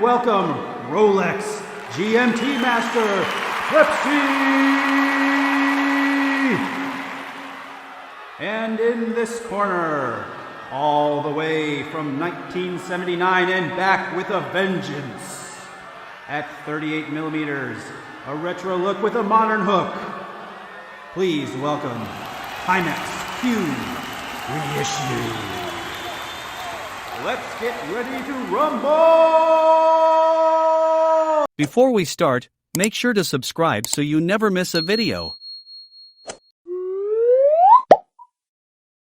Welcome, Rolex GMT Master, Pepsi! And in this corner, all the way from 1979 and back with a vengeance. At 38 millimeters, a retro look with a modern hook. Please welcome Timex Q Reissue. Let's get ready to rumble! Before we start, make sure to subscribe so you never miss a video.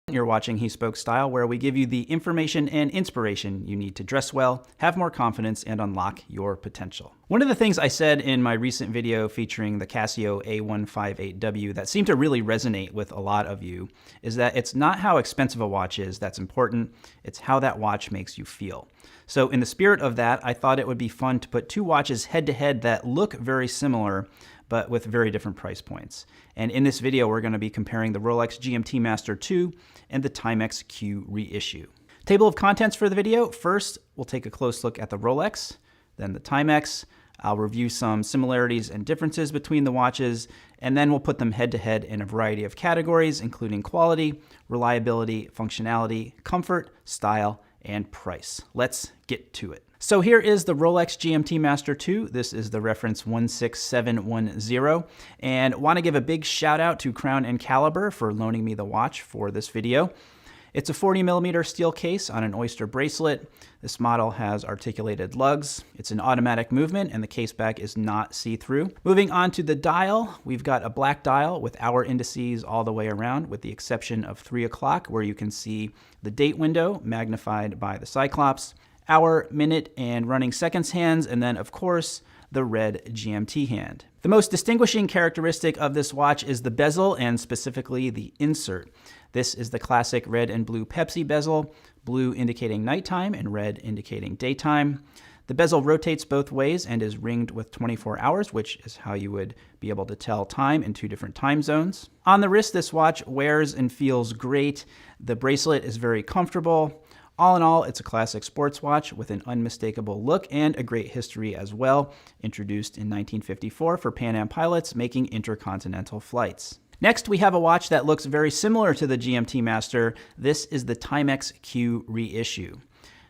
You're watching He Spoke Style, where we give you the information and inspiration you need to dress well, have more confidence, and unlock your potential. One of the things I said in my recent video featuring the Casio A158W that seemed to really resonate with a lot of you is that it's not how expensive a watch is that's important, it's how that watch makes you feel. So in the spirit of that, I thought it would be fun to put two watches head to head that look very similar, but with very different price points. And in this video, we're going to be comparing the Rolex GMT Master 2 and the Timex Q Reissue. Table of contents for the video. First, we'll take a close look at the Rolex, then the Timex. I'll review some similarities and differences between the watches, and then we'll put them head to head in a variety of categories, including quality, reliability, functionality, comfort, style, and price. Let's get to it. So here is the Rolex GMT Master 2. This is the reference 16710. And want to give a big shout out to Crown & Caliber for loaning me the watch for this video. It's a 40 millimeter steel case on an oyster bracelet. This model has articulated lugs. It's an automatic movement and the case back is not see-through. Moving on to the dial, we've got a black dial with hour indices all the way around, with the exception of 3 o'clock, where you can see the date window magnified by the Cyclops, hour, minute, and running seconds hands, and then of course the red GMT hand. The most distinguishing characteristic of this watch is the bezel, and specifically the insert. This is the classic red and blue Pepsi bezel, blue indicating nighttime and red indicating daytime. The bezel rotates both ways and is ringed with 24 hours, which is how you would be able to tell time in 2 different time zones. On the wrist, this watch wears and feels great. The bracelet is very comfortable. All in all, it's a classic sports watch with an unmistakable look and a great history as well, introduced in 1954 for Pan Am pilots making intercontinental flights. Next, we have a watch that looks very similar to the GMT Master. This is the Timex Q Reissue.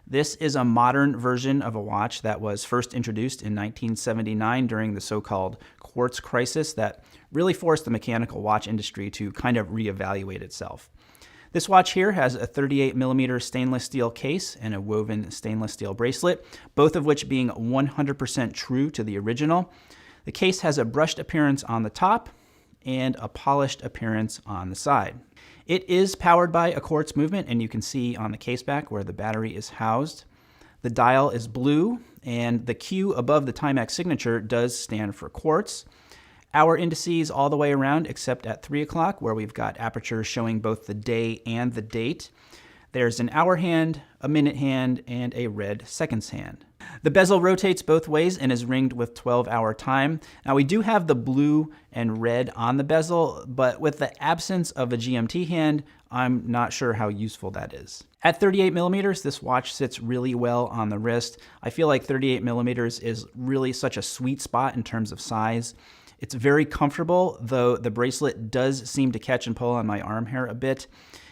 This is a modern version of a watch that was first introduced in 1979 during the so-called quartz crisis that really forced the mechanical watch industry to kind of reevaluate itself. This watch here has a 38 millimeter stainless steel case and a woven stainless steel bracelet, both of which being 100% true to the original. The case has a brushed appearance on the top and a polished appearance on the side. It is powered by a quartz movement, and you can see on the case back where the battery is housed. The dial is blue, and the Q above the Timex signature does stand for quartz. Hour indices all the way around except at 3 o'clock, where we've got apertures showing both the day and the date. There's an hour hand, a minute hand, and a red seconds hand. The bezel rotates both ways and is ringed with 12-hour time. Now we do have the blue and red on the bezel, but with the absence of a GMT hand, I'm not sure how useful that is. At 38 millimeters, this watch sits really well on the wrist. I feel like 38 millimeters is really such a sweet spot in terms of size. It's very comfortable, though the bracelet does seem to catch and pull on my arm hair a bit.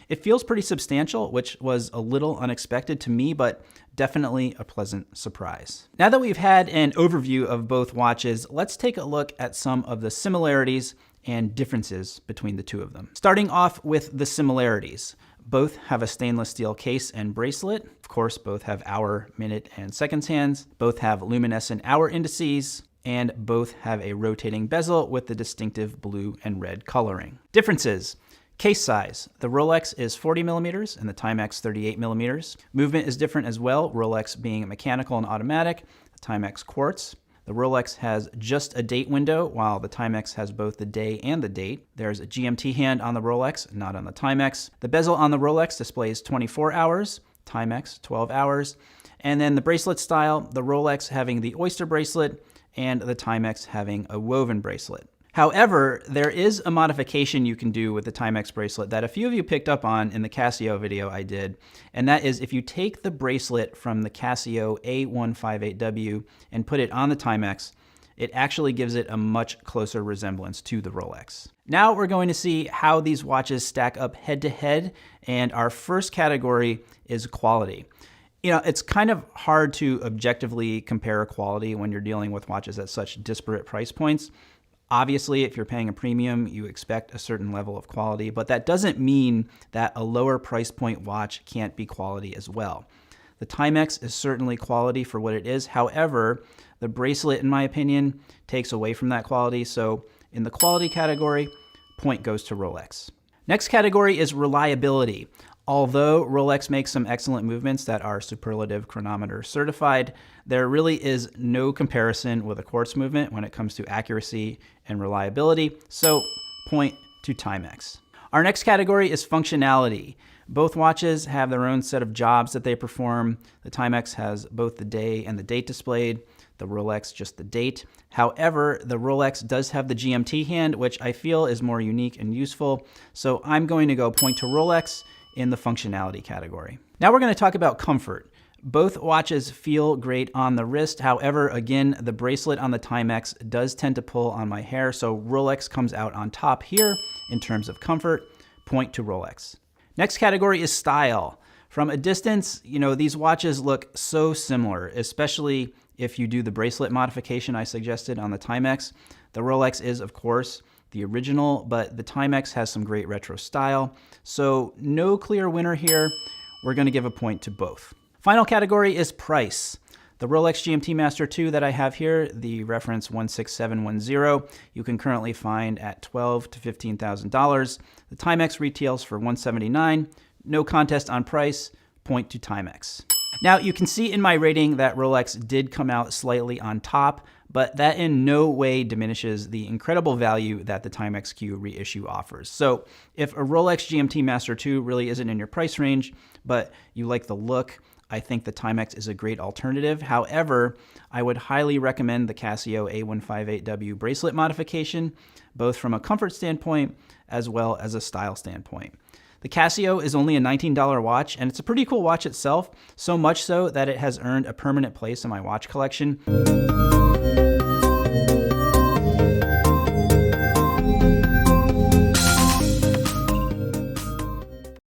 It feels pretty substantial, which was a little unexpected to me, but definitely a pleasant surprise. Now that we've had an overview of both watches, let's take a look at some of the similarities and differences between the two of them. Starting off with the similarities. Both have a stainless steel case and bracelet. Of course, both have hour, minute, and seconds hands. Both have luminescent hour indices, and both have a rotating bezel with the distinctive blue and red coloring. Differences. Case size. The Rolex is 40 millimeters and the Timex 38 millimeters. Movement is different as well, Rolex being mechanical and automatic, the Timex quartz. The Rolex has just a date window, while the Timex has both the day and the date. There's a GMT hand on the Rolex, not on the Timex. The bezel on the Rolex displays 24 hours, Timex 12 hours. And then the bracelet style, the Rolex having the oyster bracelet and the Timex having a woven bracelet. However, there is a modification you can do with the Timex bracelet that a few of you picked up on in the Casio video I did, and that is if you take the bracelet from the Casio A158W and put it on the Timex, it actually gives it a much closer resemblance to the Rolex. Now we're going to see how these watches stack up head to head, and our first category is quality. You know, it's kind of hard to objectively compare quality when you're dealing with watches at such disparate price points. Obviously, if you're paying a premium, you expect a certain level of quality, but that doesn't mean that a lower price point watch can't be quality as well. The Timex is certainly quality for what it is. However, the bracelet, in my opinion, takes away from that quality. So in the quality category, point goes to Rolex. Next category is reliability. Although Rolex makes some excellent movements that are superlative chronometer certified, there really is no comparison with a quartz movement when it comes to accuracy and reliability, so point to Timex. Our next category is functionality. Both watches have their own set of jobs that they perform. The Timex has both the day and the date displayed, the Rolex just the date. However, the Rolex does have the GMT hand, which I feel is more unique and useful, so I'm going to go point to Rolex in the functionality category. Now we're going to talk about comfort. Both watches feel great on the wrist. However, again, the bracelet on the Timex does tend to pull on my hair, so Rolex comes out on top here in terms of comfort. Point to Rolex. Next category is style. From a distance, you know, these watches look so similar, especially if you do the bracelet modification I suggested on the Timex. The Rolex is, of course, the original, but the Timex has some great retro style. So no clear winner here. We're going to give a point to both. Final category is price. The Rolex GMT Master 2 that I have here, the reference 16710, you can currently find at $12,000 to $15,000. The Timex retails for $179. No contest on price. Point to Timex. Now you can see in my rating that Rolex did come out slightly on top, but that in no way diminishes the incredible value that the Timex Q reissue offers. So if a Rolex GMT Master 2 really isn't in your price range, but you like the look, I think the Timex is a great alternative. However, I would highly recommend the Casio A158W bracelet modification, both from a comfort standpoint as well as a style standpoint. The Casio is only a $19 watch, and it's a pretty cool watch itself, so much so that it has earned a permanent place in my watch collection.